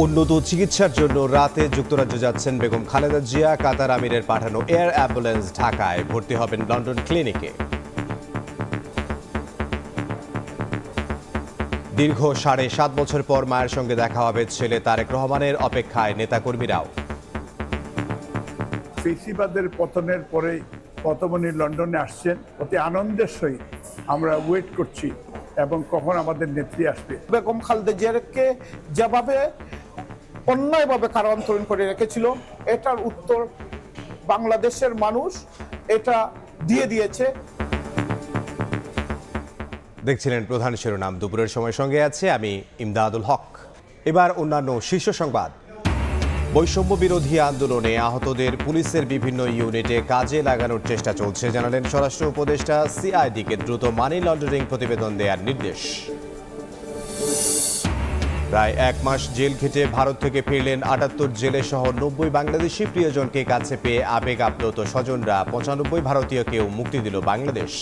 উন্নত চিকিৎসার জন্য রাতে যুক্তরাজ্য যাচ্ছেন বেগম খালেদা জিয়া। কাতার আমিরের পাঠানো এয়ার অ্যাম্বুলেন্স ঢাকায় ভর্তি হবেন লন্ডন ক্লিনিকে। দীর্ঘ ৭.৫ বছর পর মায়ের সঙ্গে দেখা হবে ছেলে তারেক রহমানের, অপেক্ষায় নেতাকর্মীরাও। ফেসিবাদের পতনের পরে পতমণি লন্ডনে আসছেন, অতি আনন্দের সহিত আমরা ওয়েট করছি এবং কখন আমাদের নেত্রী আসবে। বেগম খালেদা জিয়াকে যেভাবে অন্যায়ভাবে কারান্তরণ করে রেখেছিল, এটার উত্তর বাংলাদেশের মানুষ এটা দিয়ে দিয়েছে। দেখছিলেন প্রধান শিরোনাম। দুপুরের সময় সঙ্গে আছে আমি ইমদাদুল হক। এবার অন্যান্য শীর্ষ সংবাদ। বৈষম্য বিরোধী আন্দোলনে আহতদের পুলিশের বিভিন্ন ইউনিটে কাজে লাগানোর চেষ্টা চলছে, জানালেন স্বরাষ্ট্র উপদেষ্টা। সিআইডিকে দ্রুত মানি লন্ডারিং প্রতিবেদন দেওয়ার নির্দেশ। প্রায় 1 মাস জেল খেটে ভারত থেকে ফিরলেন 78 জেলে সহ 90 বাংলাদেশি প্রিয়জনকে কাছে পেয়ে আবেগ আপ্লুত স্বজনরা। 95 ভারতীয়কেও মুক্তি দিল বাংলাদেশ।